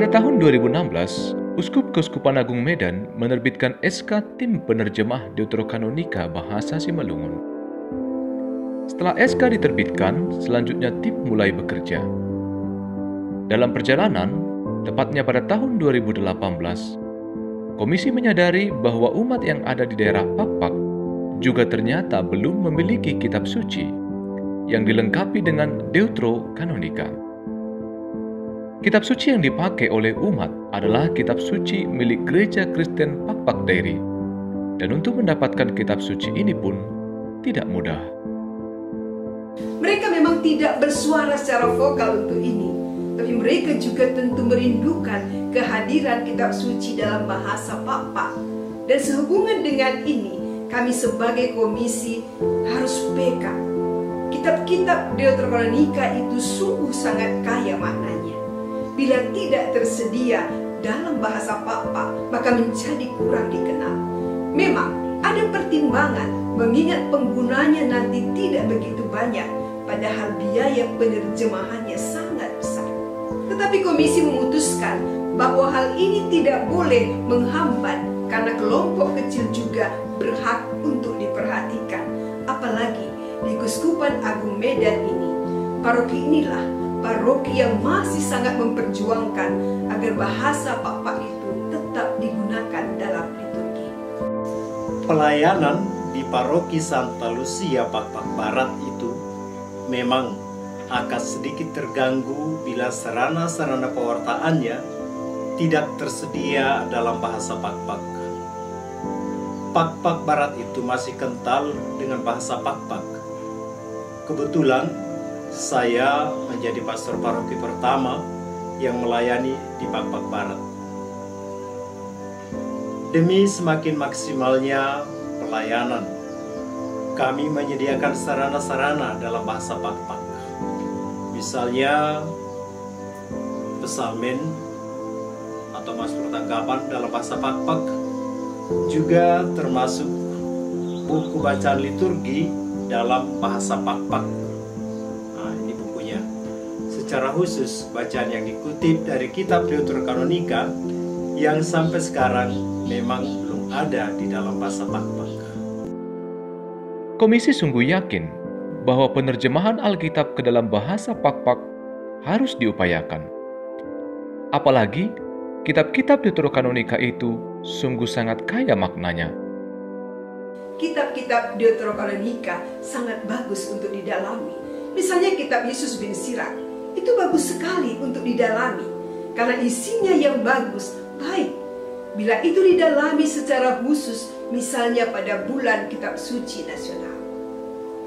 Pada tahun 2016, Uskup Keuskupan Agung Medan menerbitkan SK Tim Penerjemah Deuterokanonika Bahasa Simalungun. Setelah SK diterbitkan, selanjutnya tim mulai bekerja. Dalam perjalanan, tepatnya pada tahun 2018, Komisi menyadari bahwa umat yang ada di daerah Pakpak juga ternyata belum memiliki kitab suci yang dilengkapi dengan Deuterokanonika. Kitab suci yang dipakai oleh umat adalah kitab suci milik Gereja Kristen Pakpak Dairi, dan untuk mendapatkan kitab suci ini pun tidak mudah. Mereka memang tidak bersuara secara vokal untuk ini, tapi mereka juga tentu merindukan kehadiran kitab suci dalam bahasa Pakpak. Dan sehubungan dengan ini, kami sebagai komisi harus peka. Kitab-kitab Deuterokanonika itu sungguh sangat kaya maknanya. Bila tidak tersedia dalam bahasa Pakpak, maka menjadi kurang dikenal. Memang ada pertimbangan mengingat penggunanya nanti tidak begitu banyak, padahal biaya penerjemahannya sangat besar. Tetapi komisi memutuskan bahwa hal ini tidak boleh menghambat karena kelompok kecil juga berhak untuk diperhatikan. Apalagi di Keuskupan Agung Medan ini, paroki inilah paroki yang masih sangat memperjuangkan agar bahasa Pakpak itu tetap digunakan dalam liturgi. Pelayanan di paroki Santa Lucia Pakpak Barat itu memang akan sedikit terganggu bila sarana-sarana pewartaannya tidak tersedia dalam bahasa Pakpak. Pakpak Barat itu masih kental dengan bahasa Pakpak. Kebetulan saya menjadi pastor paroki pertama yang melayani di Pakpak Barat. Demi semakin maksimalnya pelayanan, kami menyediakan sarana-sarana dalam bahasa Pakpak. Misalnya pesalmen atau mazmur tanggapan dalam bahasa Pakpak, juga termasuk buku bacaan liturgi dalam bahasa Pakpak. Nah, ini bukunya. Secara khusus bacaan yang dikutip dari kitab Deuterokanonika yang sampai sekarang memang belum ada di dalam bahasa Pakpak. Komisi sungguh yakin bahwa penerjemahan Alkitab ke dalam bahasa Pakpak harus diupayakan. Apalagi kitab-kitab Deuterokanonika itu sungguh sangat kaya maknanya. Kitab-kitab Deuterokanonika sangat bagus untuk didalami. Misalnya kitab Yesus bin Sirak, itu bagus sekali untuk didalami karena isinya yang bagus, baik. Bila itu didalami secara khusus, misalnya pada bulan kitab suci nasional.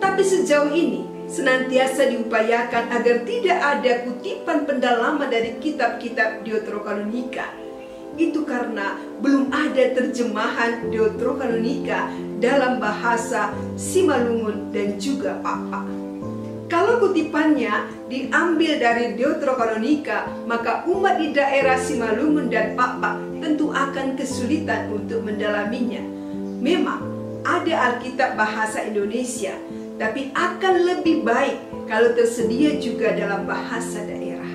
Tapi sejauh ini senantiasa diupayakan agar tidak ada kutipan pendalaman dari kitab-kitab Deuterokanonika. Itu karena belum ada terjemahan Deuterokanonika dalam bahasa Simalungun dan juga Pakpak. Kalau kutipannya diambil dari Deuterokanonika, maka umat di daerah Simalungun dan Pakpak tentu akan kesulitan untuk mendalaminya. Memang ada Alkitab bahasa Indonesia, tapi akan lebih baik kalau tersedia juga dalam bahasa daerah.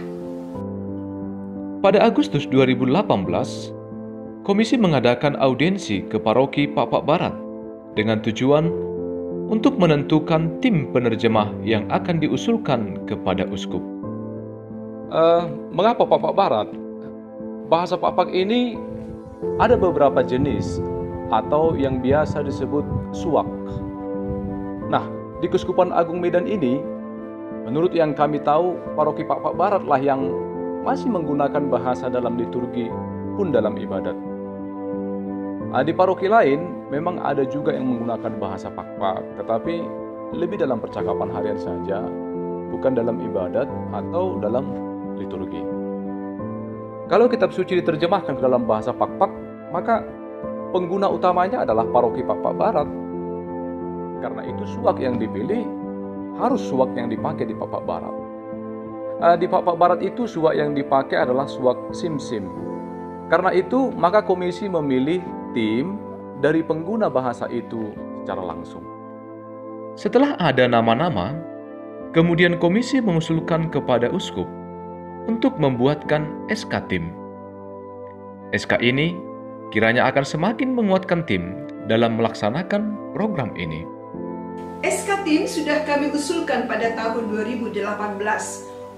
Pada Agustus 2018, Komisi mengadakan audiensi ke paroki Pakpak Barat dengan tujuan untuk menentukan tim penerjemah yang akan diusulkan kepada uskup. Mengapa Pakpak Barat? Bahasa Pakpak ini ada beberapa jenis atau yang biasa disebut suak. Nah, di Keuskupan Agung Medan ini, menurut yang kami tahu, paroki Pakpak Barat lah yang masih menggunakan bahasa dalam liturgi pun dalam ibadat. Di paroki lain memang ada juga yang menggunakan bahasa Pakpak, tetapi lebih dalam percakapan harian saja, bukan dalam ibadat atau dalam liturgi. Kalau kitab suci diterjemahkan ke dalam bahasa Pakpak, maka pengguna utamanya adalah paroki Pakpak Barat. Karena itu suak yang dipilih harus suak yang dipakai di Pakpak Barat. Di Pakpak Barat itu suak yang dipakai adalah suak Simsim. Karena itu maka komisi memilih tim dari pengguna bahasa itu secara langsung. Setelah ada nama-nama, kemudian komisi mengusulkan kepada uskup untuk membuatkan SK tim SK ini kiranya akan semakin menguatkan tim dalam melaksanakan program ini. SK Tim sudah kami usulkan pada tahun 2018.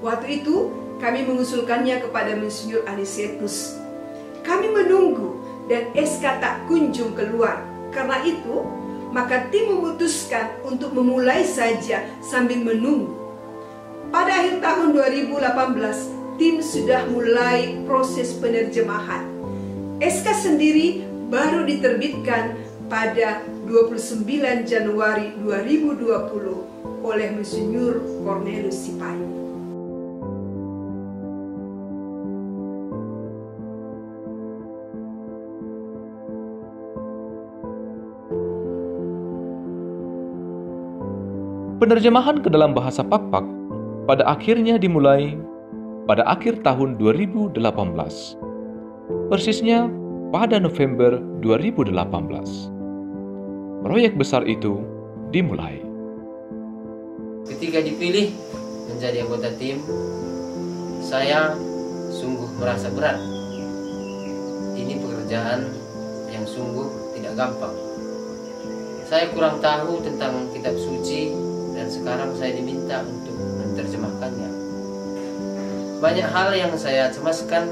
Waktu itu kami mengusulkannya kepada Monsinyur Anisetus. Kami menunggu dan SK tak kunjung keluar. Karena itu, maka tim memutuskan untuk memulai saja sambil menunggu. Pada akhir tahun 2018, tim sudah mulai proses penerjemahan. SK sendiri baru diterbitkan pada 29 Januari 2020 oleh Monsinyur Cornelius Sipayu. Penerjemahan ke dalam bahasa Pakpak pada akhirnya dimulai pada akhir tahun 2018. Persisnya pada November 2018. Proyek besar itu dimulai. Ketika dipilih menjadi anggota tim, saya sungguh merasa berat. Ini pekerjaan yang sungguh tidak gampang. Saya kurang tahu tentang kitab suci dan sekarang saya diminta untuk menerjemahkannya. Banyak hal yang saya cemaskan,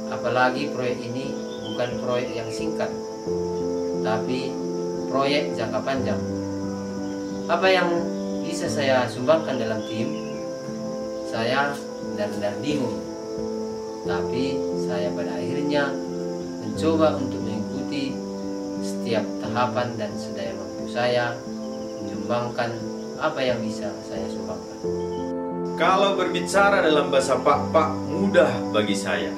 apalagi proyek ini bukan proyek yang singkat, tapi proyek jangka panjang. Apa yang bisa saya sumbangkan dalam tim? Saya benar-benar bingung. Tapi saya pada akhirnya mencoba untuk mengikuti setiap tahapan dan sedaya mampu saya menyumbangkan apa yang bisa saya sumbangkan. Kalau berbicara dalam bahasa Pakpak mudah bagi saya.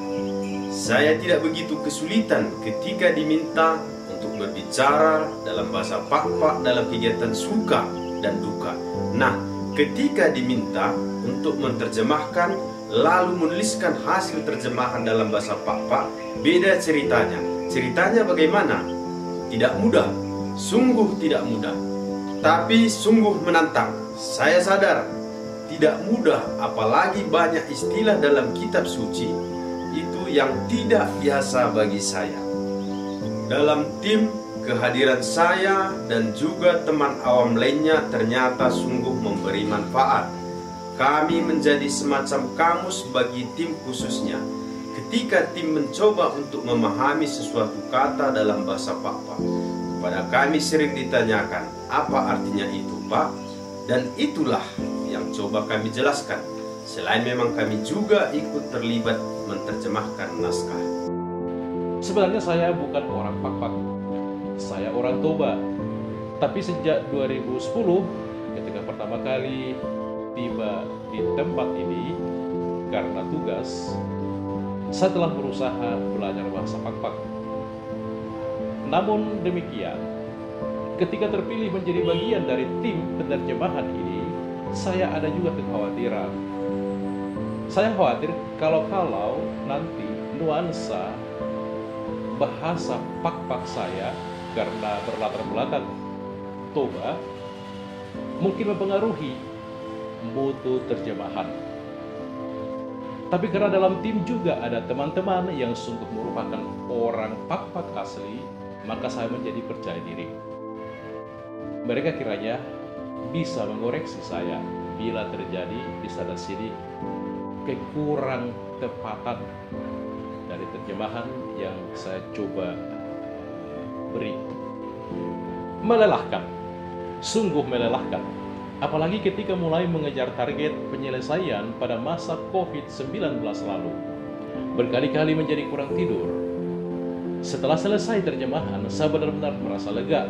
Saya tidak begitu kesulitan ketika diminta untuk berbicara dalam bahasa Pakpak dalam kegiatan suka dan duka. Nah, ketika diminta untuk menerjemahkan lalu menuliskan hasil terjemahan dalam bahasa Pakpak, beda ceritanya. Ceritanya bagaimana? Tidak mudah, sungguh tidak mudah, tapi sungguh menantang. Saya sadar tidak mudah, apalagi banyak istilah dalam kitab suci itu yang tidak biasa bagi saya. Dalam tim, kehadiran saya dan juga teman awam lainnya ternyata sungguh memberi manfaat. Kami menjadi semacam kamus bagi tim khususnya. Ketika tim mencoba untuk memahami sesuatu kata dalam bahasa Pakpak, pada kami sering ditanyakan, apa artinya itu, Pak? Dan itulah yang coba kami jelaskan. Selain memang kami juga ikut terlibat menerjemahkan naskah. Sebenarnya saya bukan orang Pakpak, saya orang Toba. Tapi sejak 2010, ketika pertama kali tiba di tempat ini karena tugas, saya telah berusaha belajar bahasa Pakpak. Namun demikian, ketika terpilih menjadi bagian dari tim penerjemahan ini, saya ada juga kekhawatiran. Saya khawatir kalau nanti nuansa bahasa Pakpak saya karena berlatar belakang Toba mungkin mempengaruhi mutu terjemahan. Tapi karena dalam tim juga ada teman-teman yang sungguh merupakan orang Pakpak asli, maka saya menjadi percaya diri. Mereka kiranya bisa mengoreksi saya bila terjadi di sana sini kekurang tepatan dari terjemahan yang saya coba beri. Melelahkan, sungguh melelahkan. Apalagi ketika mulai mengejar target penyelesaian pada masa COVID-19 lalu. Berkali-kali menjadi kurang tidur. Setelah selesai terjemahan, saya benar-benar merasa lega.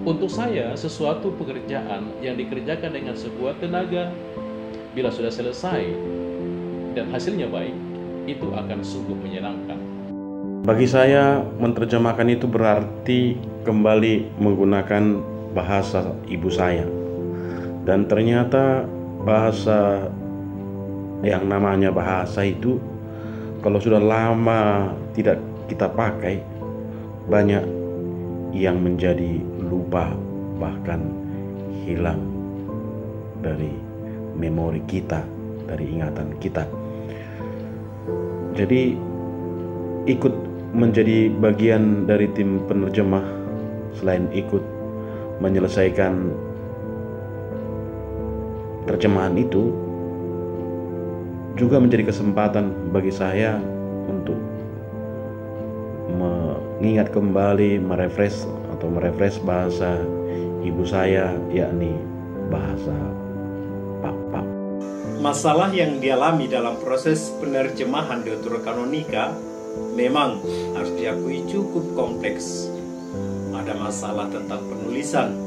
Untuk saya, sesuatu pekerjaan yang dikerjakan dengan sebuah tenaga, bila sudah selesai dan hasilnya baik, itu akan sungguh menyenangkan. Bagi saya, menerjemahkan itu berarti kembali menggunakan bahasa ibu saya. Dan ternyata bahasa yang namanya bahasa itu, kalau sudah lama tidak kita pakai, banyak yang menjadi lupa, bahkan hilang dari memori kita, dari ingatan kita. Jadi ikut menjadi bagian dari tim penerjemah, selain ikut menyelesaikan terjemahan itu, juga menjadi kesempatan bagi saya untuk mengingat kembali, merefresh bahasa ibu saya, yakni bahasa Pak-Pak. Masalah yang dialami dalam proses penerjemahan Deuterokanonika memang harus diakui cukup kompleks. Ada masalah tentang penulisan,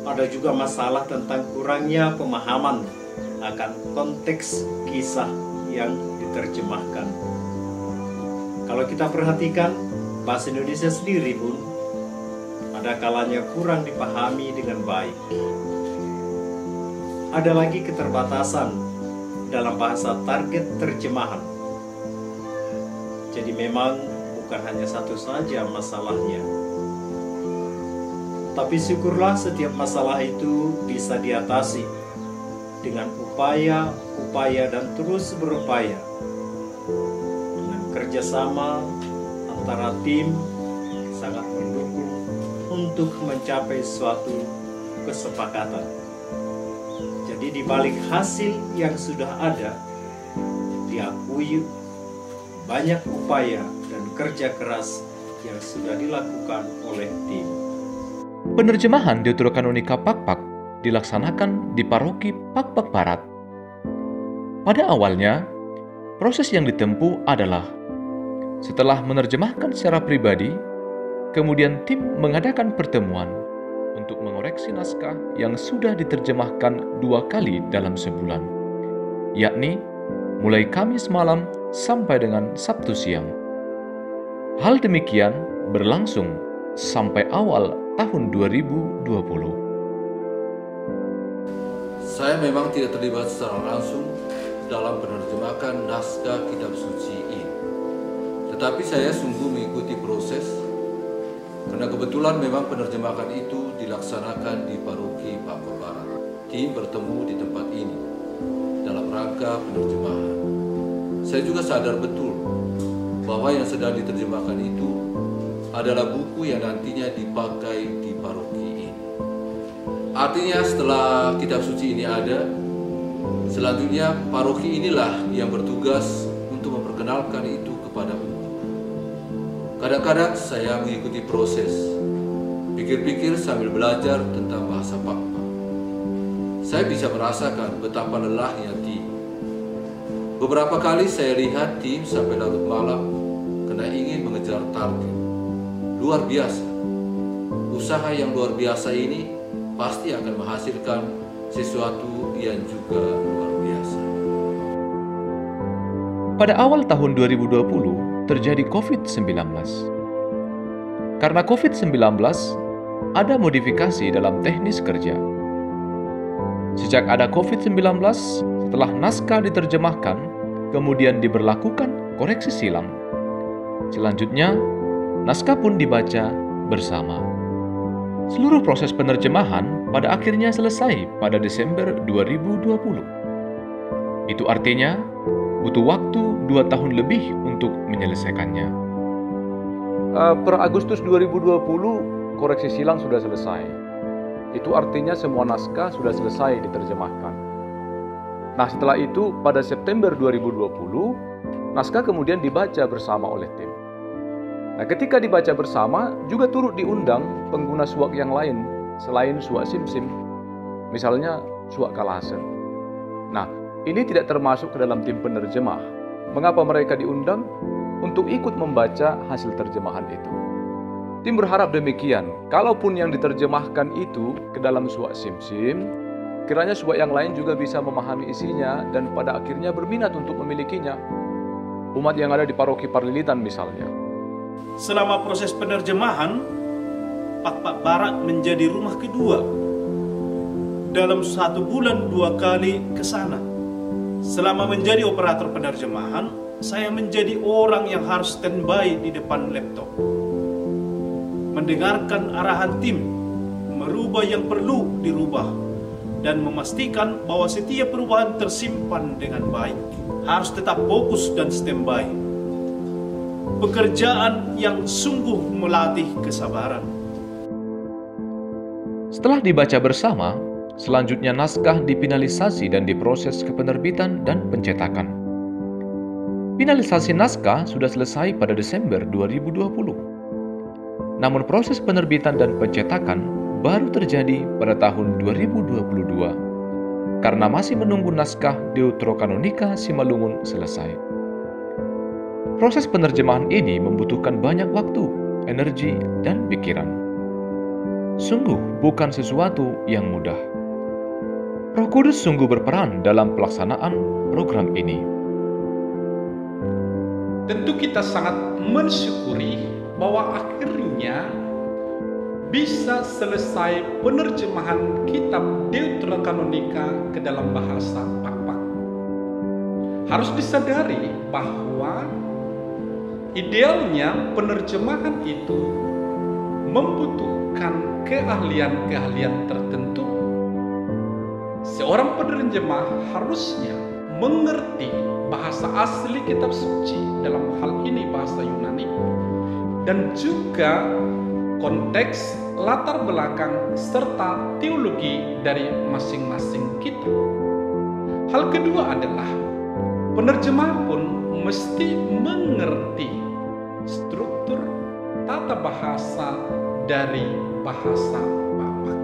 ada juga masalah tentang kurangnya pemahaman akan konteks kisah yang diterjemahkan. Kalau kita perhatikan, bahasa Indonesia sendiri pun ada kalanya kurang dipahami dengan baik. Ada lagi keterbatasan dalam bahasa target terjemahan. Jadi memang bukan hanya satu saja masalahnya. Tapi syukurlah setiap masalah itu bisa diatasi dengan upaya dan terus berupaya. Dengan kerjasama antara tim sangat mendukung untuk mencapai suatu kesepakatan. Jadi di balik hasil yang sudah ada, diakui banyak upaya dan kerja keras yang sudah dilakukan oleh tim. Penerjemahan Deuterokanonika Pak-Pak dilaksanakan di paroki Pak-Pak Barat. Pada awalnya, proses yang ditempuh adalah setelah menerjemahkan secara pribadi, kemudian tim mengadakan pertemuan untuk mengoreksi naskah yang sudah diterjemahkan 2 kali dalam sebulan, yakni mulai Kamis malam sampai dengan Sabtu siang. Hal demikian berlangsung sampai awal tahun 2020. Saya memang tidak terlibat secara langsung dalam penerjemahan naskah kitab suci ini. Tetapi saya sungguh mengikuti proses, karena kebetulan memang penerjemahan itu dilaksanakan di paroki Pak-Pak Barat. Tim bertemu di tempat ini dalam rangka penerjemahan. Saya juga sadar betul bahwa yang sedang diterjemahkan itu adalah buku yang nantinya dipakai di paroki ini. Artinya setelah kitab suci ini ada, selanjutnya paroki inilah yang bertugas untuk memperkenalkan itu kepada umum. Kadang-kadang saya mengikuti proses, pikir-pikir sambil belajar tentang bahasa Pak-Pak. Saya bisa merasakan betapa lelahnya tim. Beberapa kali saya lihat tim sampai larut malam karena ingin mengejar target. Luar biasa. Usaha yang luar biasa ini pasti akan menghasilkan sesuatu yang juga luar biasa. Pada awal tahun 2020 terjadi COVID-19. Karena COVID-19, ada modifikasi dalam teknis kerja. Sejak ada COVID-19, setelah naskah diterjemahkan, kemudian diberlakukan koreksi silang. Selanjutnya, naskah pun dibaca bersama. Seluruh proses penerjemahan pada akhirnya selesai pada Desember 2020. Itu artinya butuh waktu 2 tahun lebih untuk menyelesaikannya. Per Agustus 2020, koreksi silang sudah selesai. Itu artinya semua naskah sudah selesai diterjemahkan. Nah, setelah itu pada September 2020, naskah kemudian dibaca bersama oleh tim. Nah, ketika dibaca bersama, juga turut diundang pengguna suak yang lain selain suak Simsim, misalnya suak Kalasen. Nah, ini tidak termasuk ke dalam tim penerjemah. Mengapa mereka diundang? Untuk ikut membaca hasil terjemahan itu. Tim berharap demikian, kalaupun yang diterjemahkan itu ke dalam suak Simsim, kiranya suak yang lain juga bisa memahami isinya dan pada akhirnya berminat untuk memilikinya. Umat yang ada di paroki Parlilitan misalnya. Selama proses penerjemahan, Pak-Pak Barat menjadi rumah kedua. Dalam 1 bulan 2 kali ke sana. Selama menjadi operator penerjemahan, saya menjadi orang yang harus standby di depan laptop. Mendengarkan arahan tim, merubah yang perlu dirubah, dan memastikan bahwa setiap perubahan tersimpan dengan baik. Harus tetap fokus dan standby. pekerjaan yang sungguh melatih kesabaran. Setelah dibaca bersama, selanjutnya naskah dipinalisasi dan diproses ke penerbitan dan pencetakan. Finalisasi naskah sudah selesai pada Desember 2020. Namun proses penerbitan dan pencetakan baru terjadi pada tahun 2022 karena masih menunggu naskah Deuterokanonika Simalungun selesai. Proses penerjemahan ini membutuhkan banyak waktu, energi, dan pikiran. Sungguh bukan sesuatu yang mudah. Roh Kudus sungguh berperan dalam pelaksanaan program ini. Tentu kita sangat mensyukuri bahwa akhirnya bisa selesai penerjemahan kitab Deuterokanonika ke dalam bahasa Pakpak. Harus disadari bahwa idealnya penerjemahan itu membutuhkan keahlian-keahlian tertentu. Seorang penerjemah harusnya mengerti bahasa asli kitab suci, dalam hal ini bahasa Yunani, dan juga konteks, latar belakang, serta teologi dari masing-masing kitab. Hal kedua adalah penerjemah pun mesti mengerti struktur tata bahasa dari bahasa Pakpak.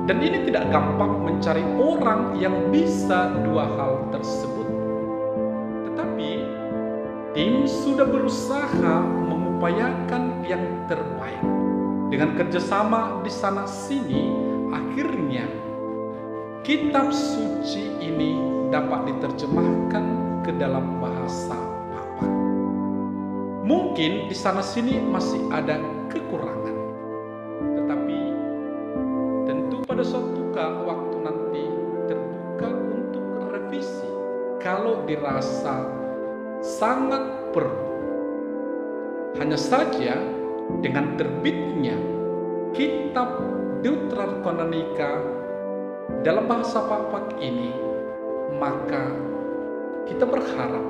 Dan ini tidak gampang mencari orang yang bisa dua hal tersebut. Tetapi tim sudah berusaha mengupayakan yang terbaik. Dengan kerjasama di sana sini, akhirnya kitab suci ini dapat diterjemahkan ke dalam bahasa Pakpak. Mungkin di sana sini masih ada kekurangan, tetapi tentu pada suatu waktu nanti terbuka untuk revisi kalau dirasa sangat perlu. Hanya saja dengan terbitnya kitab Deuterokanonika dalam bahasa Pakpak ini, maka kita berharap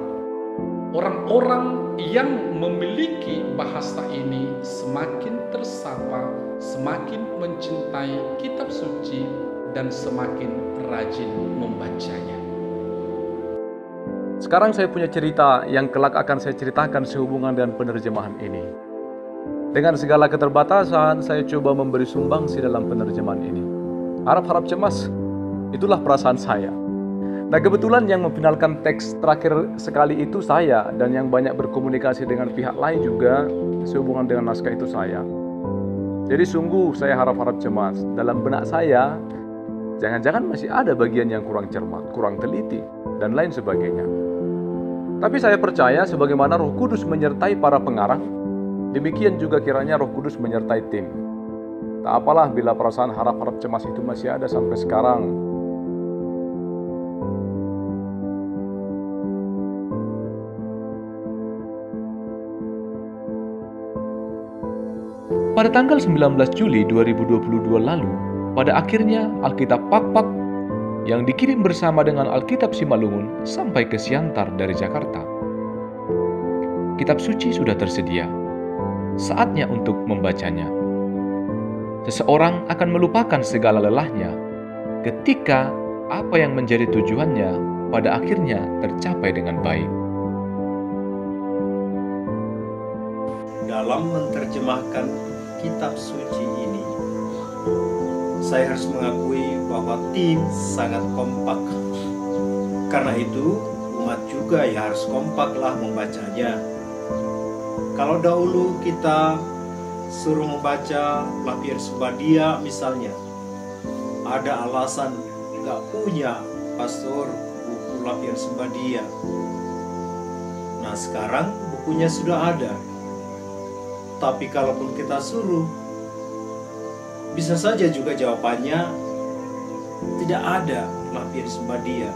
orang-orang yang memiliki bahasa ini semakin tersapa, semakin mencintai kitab suci, dan semakin rajin membacanya. Sekarang saya punya cerita yang kelak akan saya ceritakan sehubungan dengan penerjemahan ini. Dengan segala keterbatasan, saya coba memberi sumbangsi dalam penerjemahan ini. Harap-harap cemas, itulah perasaan saya. Nah, kebetulan yang memfinalkan teks terakhir sekali itu saya, dan yang banyak berkomunikasi dengan pihak lain juga sehubungan dengan naskah itu saya. Jadi sungguh saya harap-harap cemas. Dalam benak saya, jangan-jangan masih ada bagian yang kurang cermat, kurang teliti, dan lain sebagainya. Tapi saya percaya sebagaimana Roh Kudus menyertai para pengarang, demikian juga kiranya Roh Kudus menyertai tim. Tak apalah bila perasaan harap-harap cemas itu masih ada sampai sekarang. Pada tanggal 19 Juli 2022 lalu, pada akhirnya Alkitab Pakpak yang dikirim bersama dengan Alkitab Simalungun sampai ke Siantar dari Jakarta. Kitab suci sudah tersedia. Saatnya untuk membacanya. Seseorang akan melupakan segala lelahnya ketika apa yang menjadi tujuannya pada akhirnya tercapai dengan baik. Dalam menerjemahkan kitab suci ini, saya harus mengakui bahwa tim sangat kompak. Karena itu, umat juga ya harus kompaklah membacanya. Kalau dahulu kita suruh membaca Lapian Sumbadia misalnya, ada alasan nggak punya pastor buku Lapian Sumbadia. Nah, sekarang bukunya sudah ada. Tapi kalaupun kita suruh, bisa saja juga jawabannya tidak ada Lapian Sumbadia.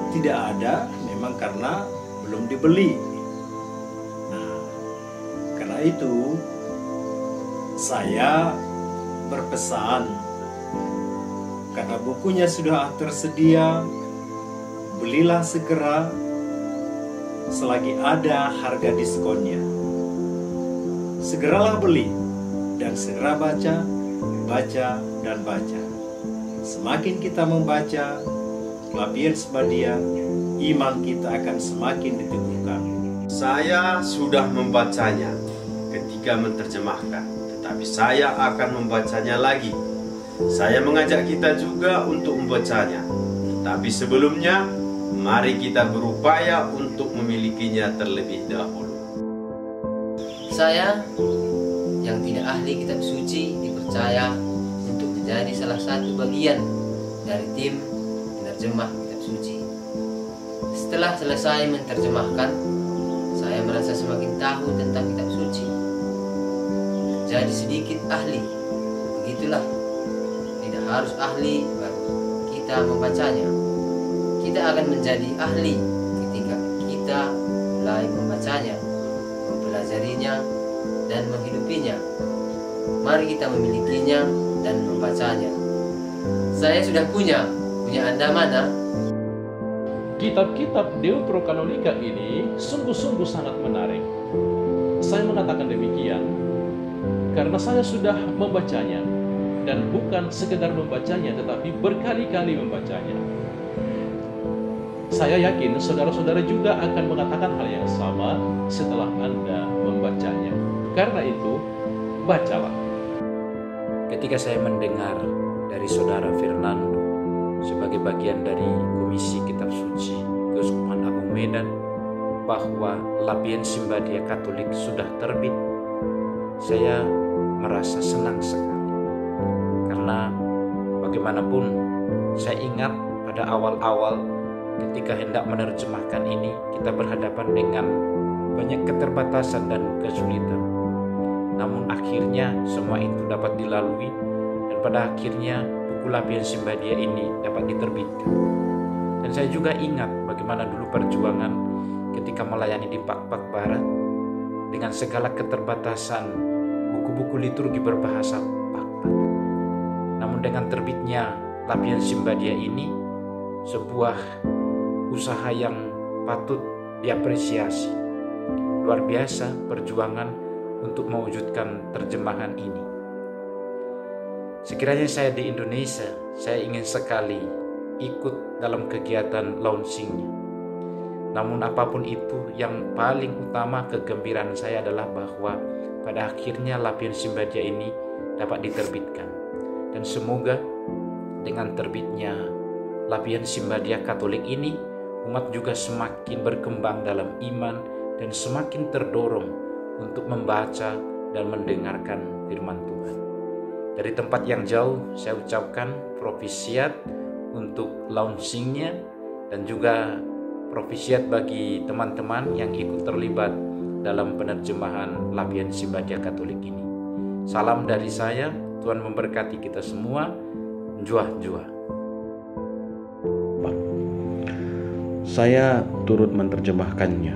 Tidak ada memang karena belum dibeli. Nah, karena itu saya berpesan, karena bukunya sudah tersedia, belilah segera selagi ada harga diskonnya. segeralah beli dan segera baca, baca dan baca. Semakin kita membaca Lapiens Badia, iman kita akan semakin diteguhkan. Saya sudah membacanya ketika menerjemahkan, tetapi saya akan membacanya lagi. Saya mengajak kita juga untuk membacanya, tetapi sebelumnya mari kita berupaya untuk memilikinya terlebih dahulu. Saya yang tidak ahli kitab suci dipercaya untuk menjadi salah satu bagian dari tim penerjemah kitab suci. Setelah selesai menerjemahkan, saya merasa semakin tahu tentang kitab suci. Jadi sedikit ahli. Begitulah. Tidak harus ahli baru kita membacanya. Kita akan menjadi ahli ketika kita mulai membacanya, mempelajarinya, dan menghidupinya. Mari kita memilikinya dan membacanya. Saya sudah punya Anda mana? Kitab-kitab Deuterokanonika ini sungguh-sungguh sangat menarik. Saya mengatakan demikian karena saya sudah membacanya, dan bukan sekedar membacanya tetapi berkali-kali membacanya. Saya yakin saudara-saudara juga akan mengatakan hal yang sama setelah Anda membacanya. Karena itu, bacalah. Ketika saya mendengar dari saudara Fernando sebagai bagian dari Komisi Kitab Suci Keuskupan Agung Medan bahwa Lapiens Badia Katolik sudah terbit, saya merasa senang sekali. Karena bagaimanapun saya ingat pada awal-awal ketika hendak menerjemahkan ini, kita berhadapan dengan banyak keterbatasan dan kesulitan. Namun akhirnya semua itu dapat dilalui, dan pada akhirnya buku Lapiens Badia ini dapat diterbitkan. Dan saya juga ingat bagaimana dulu perjuangan ketika melayani di Pak-Pak Barat dengan segala keterbatasan buku-buku liturgi berbahasa Pak-Pak. Namun dengan terbitnya Lapiens Badia ini, sebuah usaha yang patut diapresiasi. Luar biasa perjuangan untuk mewujudkan terjemahan ini. Sekiranya saya di Indonesia, saya ingin sekali ikut dalam kegiatan launchingnya. Namun apapun itu, yang paling utama kegembiraan saya adalah bahwa pada akhirnya Lapiens Badia ini dapat diterbitkan. Dan semoga dengan terbitnya Lapiens Badia Katolik ini, umat juga semakin berkembang dalam iman dan semakin terdorong untuk membaca dan mendengarkan firman Tuhan. Dari tempat yang jauh, saya ucapkan propisiat untuk launchingnya, dan juga propisiat bagi teman-teman yang ikut terlibat dalam penerjemahan Lapiens Badia Katolik ini. Salam dari saya, Tuhan memberkati kita semua. Jua-jua. Saya turut menerjemahkannya.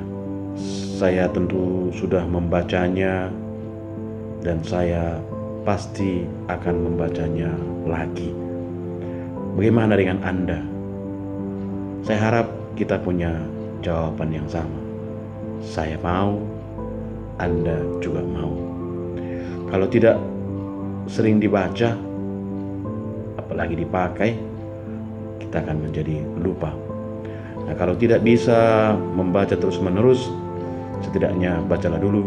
Saya tentu sudah membacanya, dan saya pasti akan membacanya lagi. Bagaimana dengan Anda? Saya harap kita punya jawaban yang sama. Saya mau, Anda juga mau. Kalau tidak sering dibaca, apalagi dipakai, kita akan menjadi lupa. Nah, kalau tidak bisa membaca terus-menerus, setidaknya bacalah dulu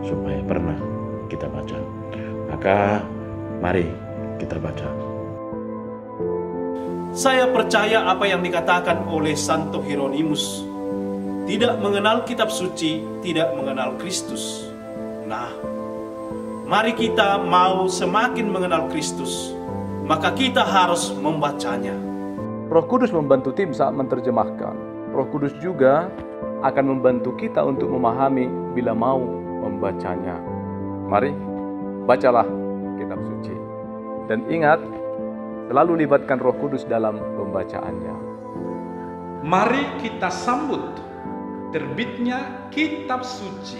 supaya pernah kita baca. Maka mari kita baca. Saya percaya apa yang dikatakan oleh Santo Hieronymus. Tidak mengenal kitab suci, tidak mengenal Kristus. Nah, mari kita mau semakin mengenal Kristus, maka kita harus membacanya. Roh Kudus membantu tim saat menerjemahkan. Roh Kudus juga akan membantu kita untuk memahami bila mau membacanya. Mari, bacalah kitab suci. Dan ingat, selalu libatkan Roh Kudus dalam pembacaannya. Mari kita sambut terbitnya kitab suci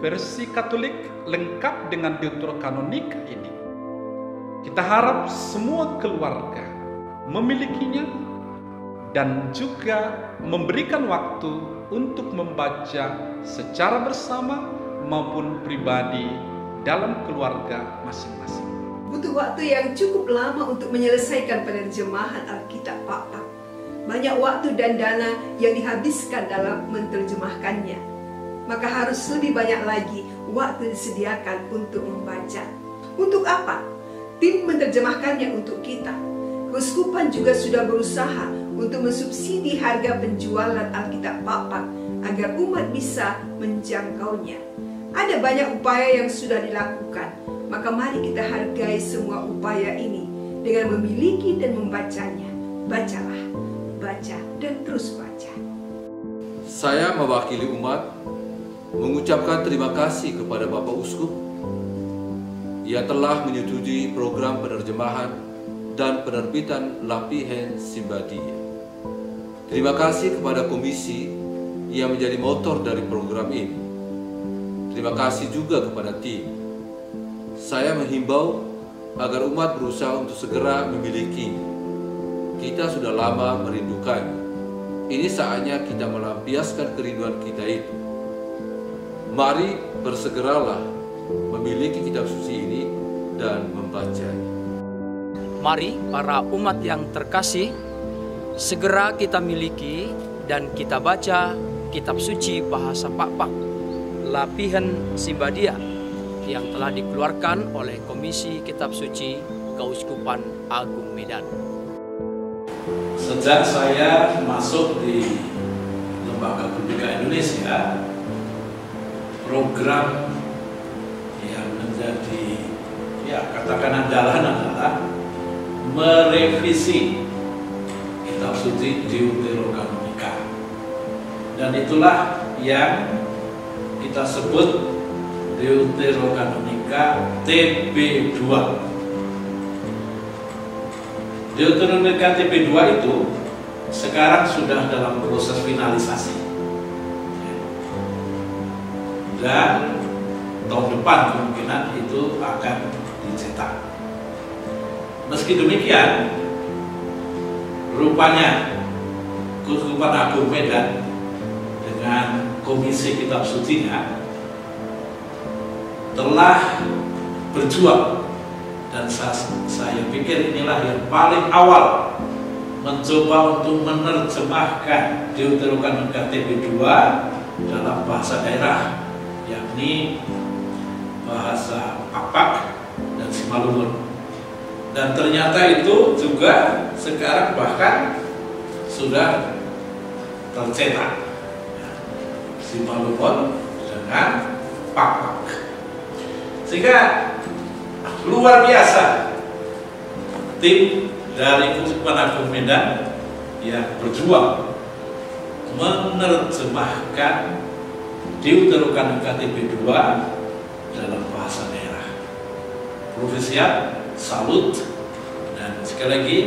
versi Katolik lengkap dengan Deuterokanonika ini. Kita harap semua keluarga memilikinya dan juga memberikan waktu untuk membaca secara bersama maupun pribadi dalam keluarga masing-masing. Butuh waktu yang cukup lama untuk menyelesaikan penerjemahan Alkitab Pak-Pak. Banyak waktu dan dana yang dihabiskan dalam menerjemahkannya. Maka harus lebih banyak lagi waktu disediakan untuk membaca. Untuk apa? Tim menerjemahkannya untuk kita. Keuskupan juga sudah berusaha untuk mensubsidi harga penjualan Alkitab Pak-Pak agar umat bisa menjangkaunya. Ada banyak upaya yang sudah dilakukan. Maka mari kita hargai semua upaya ini dengan memiliki dan membacanya. Bacalah, baca dan terus baca. Saya mewakili umat mengucapkan terima kasih kepada Bapak Uskup. Ia telah menyetujui program penerjemahan dan penerbitan Lapihen Simbadia. Terima kasih kepada komisi yang menjadi motor dari program ini. Terima kasih juga kepada tim. Saya menghimbau agar umat berusaha untuk segera memiliki. Kita sudah lama merindukannya. Ini saatnya kita melampiaskan kerinduan kita itu. Mari bersegeralah memiliki kitab suci ini dan membacanya. Mari para umat yang terkasih, segera kita miliki dan kita baca kitab suci bahasa Pak-Pak, Lapihen Simbadia, yang telah dikeluarkan oleh Komisi Kitab Suci Keuskupan Agung Medan. Sejak saya masuk di Lembaga Pendidikan Indonesia, program yang menjadi katakan andalan adalah merevisi Kitab Suci Deuterokanonika, dan itulah yang kita sebut Deuterokanonika TB2. Deuterokanonika TB2 itu sekarang sudah dalam proses finalisasi, dan tahun depan kemungkinan itu akan dicetak. Meski demikian, rupanya Keuskupan Agung Medan dengan Komisi Kitab Sucinya telah berjuang, dan saya pikir inilah yang paling awal mencoba untuk menerjemahkan Deuterokanonika TB2 dalam bahasa daerah, yakni bahasa Pak-Pak dan Simalungun. Dan ternyata itu juga sekarang bahkan sudah tercetak, Simalungun dengan Pak-Pak. Sehingga luar biasa tim dari Keuskupan Agung Medan yang berjuang menerjemahkan Deuterokanonika TB2 dalam bahasa daerah. Profesiat, salut, dan sekali lagi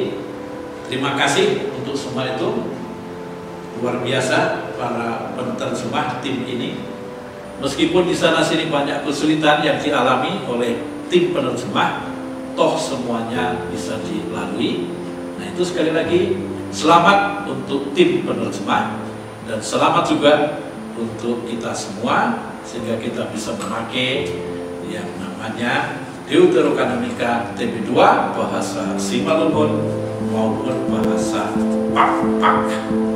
terima kasih untuk semua itu. Luar biasa para penerjemah tim ini. Meskipun di sana sini banyak kesulitan yang dialami oleh tim penerjemah, toh semuanya bisa dilalui. Nah, itu sekali lagi selamat untuk tim penerjemah, dan selamat juga untuk kita semua, sehingga kita bisa memakai yang namanya Deuterokanonika TB2 bahasa Simalungun maupun bahasa Pak-Pak.